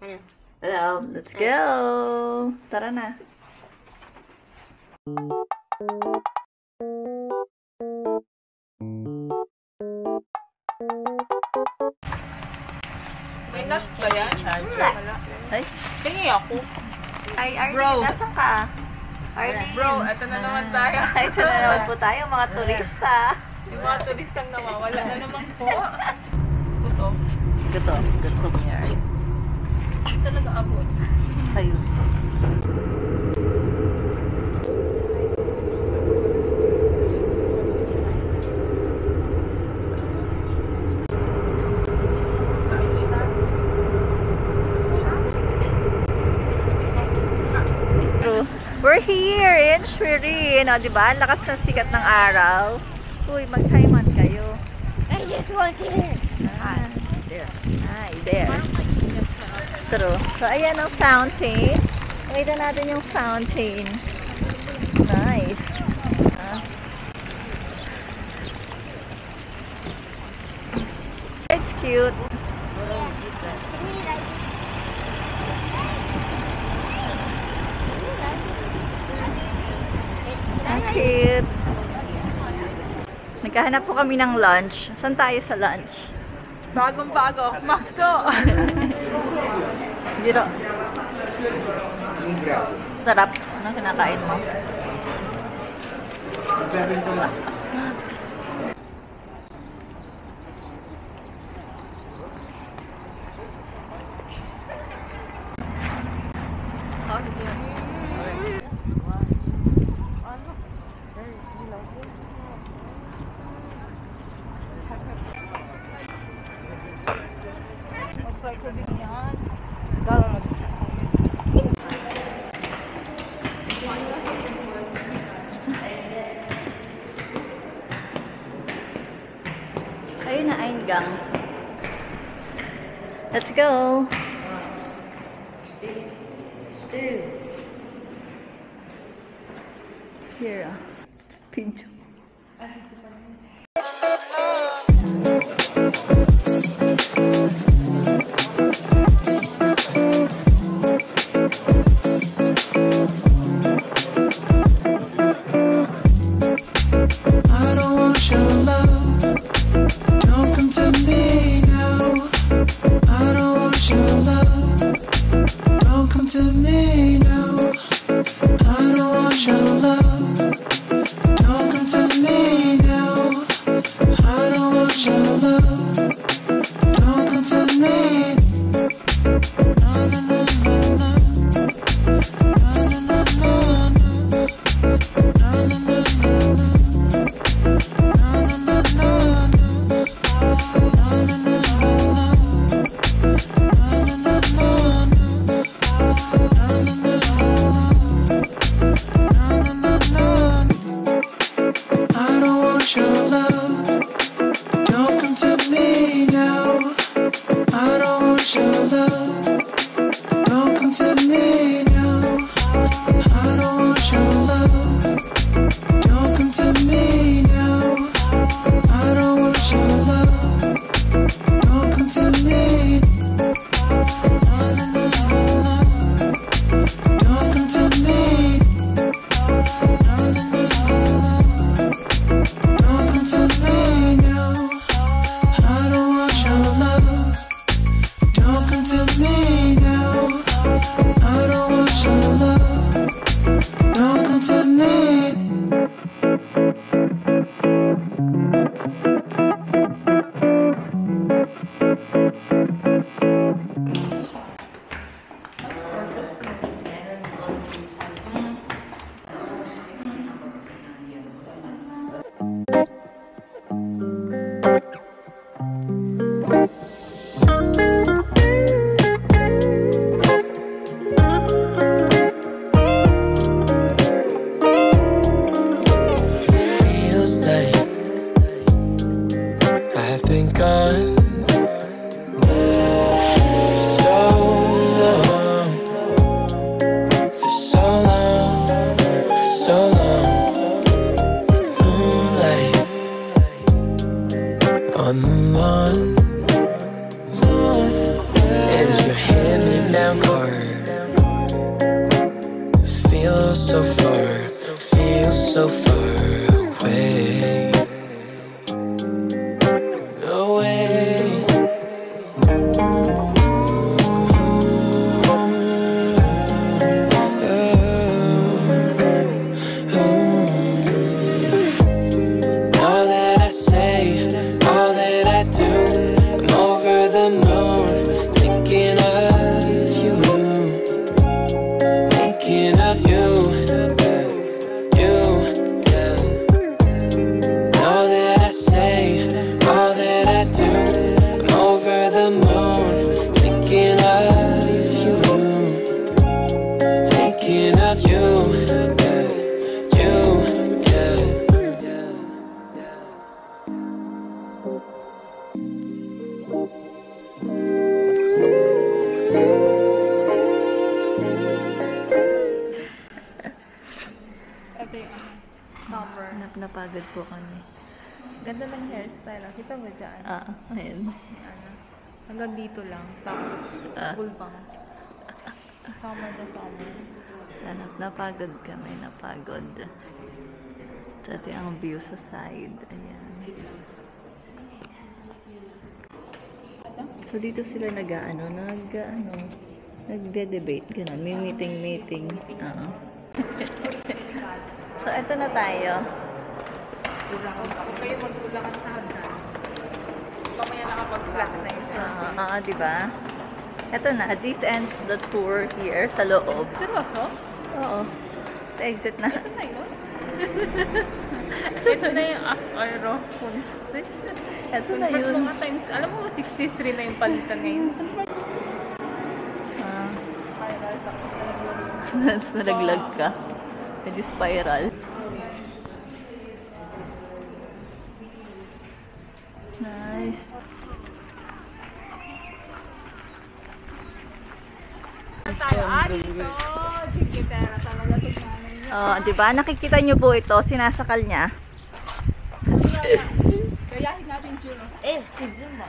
Hello. Let's go. Tara na. May nuts ba yan? Wala. Ay, Tingin ako. ay Arlene, Bro. nasan ka? Arlene. Bro, eto na naman tayo. Ito na naman po tayo, mga turista. Yung mga turistang nawawala na naman po. So to. Gutom. Gutom niya. Hindi talaga abot. Ayun. We're here in Schwerin. O, diba? Ang lakas ng sikat ng araw. Uy, mag-Taiwan kayo. I just want it. Ah, there. Hi, there. True. So, ayan ang fountain. Nakita natin yung fountain. Nice. Ah. It's cute. Ang cute. Nagkahanap po kami ng lunch. Saan tayo sa lunch? Bagong-bago. Makto. Biro. Sarap. Anong kinakain mo? Ayun na, Eingang. Let's go. Here. Pinto. napagod po kami. Ganda ng hairstyle. Kita mo dyan? Ayun. Ano, hanggang dito lang. Tapos, full bangs. Summer na summer. Napagod kami, napagod. Dati ang view sa side. Ayan. So dito sila nagde-debate, ganun. May meeting. So eto na tayo. Huwag kayo magtulakan sa hagdan. Mamaya nakapag-flat na yung surfing. Diba? Eto na, this ends the tour here sa loob. Seryoso? Oo. Sa exit na. Ito na yun? Ito na yung aerophone station. Eto na yun. Mga times, alam mo, 63 na yung palitan ngayon. Tapos nalaglag ka. Medyo spiral. Nice. Tayo, dito. Tikitera talaga ito. Diba? Nakikita nyo po ito, sinasakal niya. Kayahin natin, Juno. Si Zuma.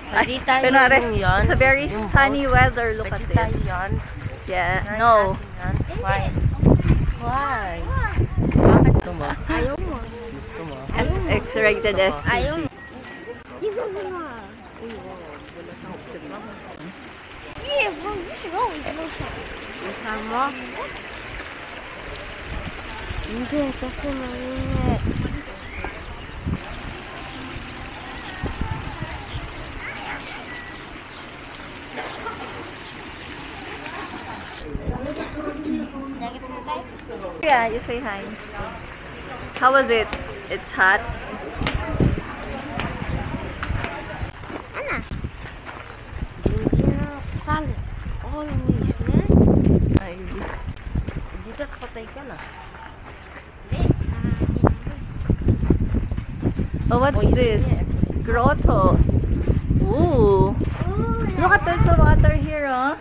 Pwede tayo Kunwari, yan. it's a very sunny weather. Look at Pwede tayo this. yan. Yeah, no. Why? Why? Gusto mo? Ayaw mo. Gusto mo? X-rated SPG. Ayaw mo. Isa mo na. Yeah, well, you should go. Isa mo? Hindi, kasi mainit. Yeah, you say hi. How was it? It's hot. Anna. Hindi na solid. Always, man. Ay, Hindi ka patay ka na. oh, what's this? Grotto. Ooh. Look at this water here, oh.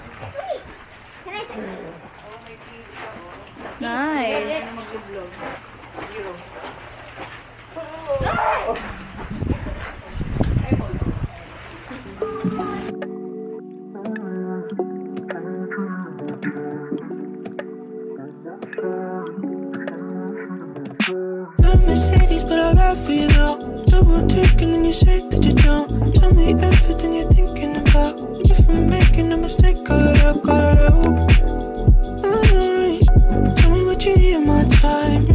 Nice. Mercedes, but I ride for you now. Double tick and then you say that you don't. Tell me everything you're thinking about. If I'm making a mistake, call it out, call it out. Tell me what you need in my time.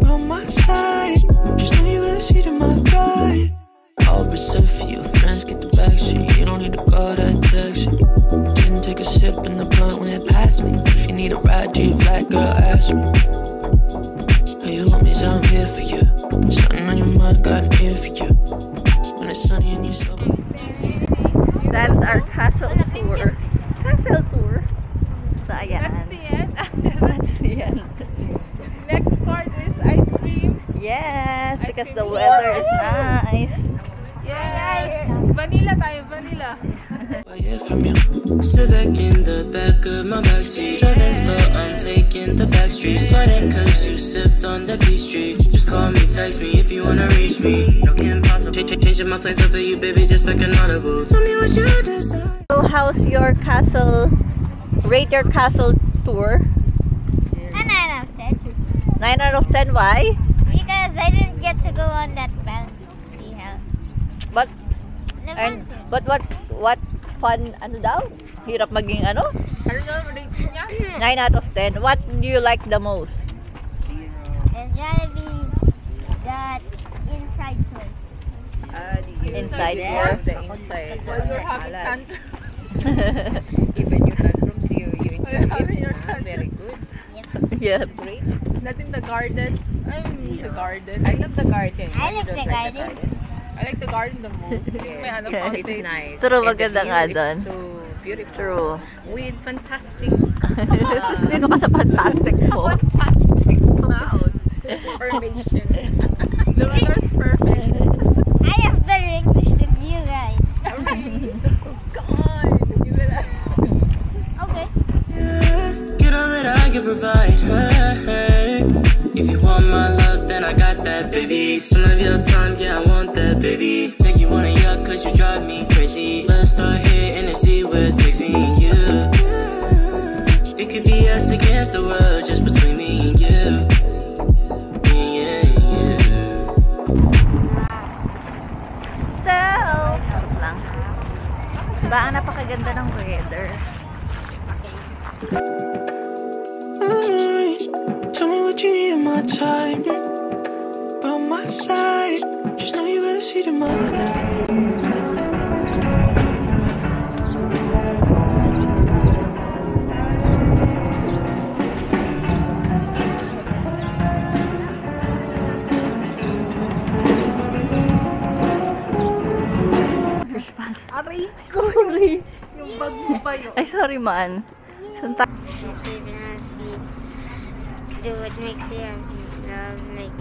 By my side, just know you gotta see to my pride. I'll reserve for your friends, get the back street. You don't need to call that taxi. Didn't take a sip and the blunt went past me. If you need a ride, do you flat, girl, ask me. Oh, you want me, so I'm here for you. Something on your mind, got an ear for you. When it's sunny and you're sober. That's our castle tour. Castle tour. So, ayan. That's the end. That's the end. Next part is ice cream. Yes, Ice because cream. the weather is nice. Yes. Vanilla tayo, vanilla. I hear from you. Sit back in the back of my backseat. Driving slow, I'm taking the back street. Sweating cause you sipped on that beach tree. Just call me, text me if you wanna reach me. No impossible. Changing my plans up for you, baby, just like an audible. Tell me what you decide. So, how's your castle? Rate your castle tour. A 9 out of 10. 9 out of 10. Why? Because I didn't get to go on that fancy house. But The and mountain. what fun ano daw? Hirap maging ano? Ano yung rating niya? 9 out of 10. What do you like the most? It's gotta be that inside tour. Inside you tour? have the inside. While you're having tantrum. Even you tantrums, you While you're having your enjoy. Very tantrum. good. Yes. Great. Not in the garden. I miss the garden. I love the garden. I like You the don't garden. I like the garden the most. Yung may ano, Yes, fountain. it's nice. True, And the maganda view nga is doon. So beautiful. True. With fantastic Sino ka sa fantastic po? Fantastic clouds. Formation. The weather's perfect. I have better English than you guys. God. If you want my love, then I got that, baby. Some of your time, yeah, I want that, baby. Take you on a yacht, cause you drive me crazy. Let's start hitting and see where it takes me and you. It could be us against the world, just between me and you. Me and you. So, charot lang. Diba, ang napakaganda ng weather. Tell me what you need in my time. By my side, just know you got a seat in my bed. Aray, sorry. Yung bag mo pa yun. Ay, sorry man. So you do what makes you happy. Love, like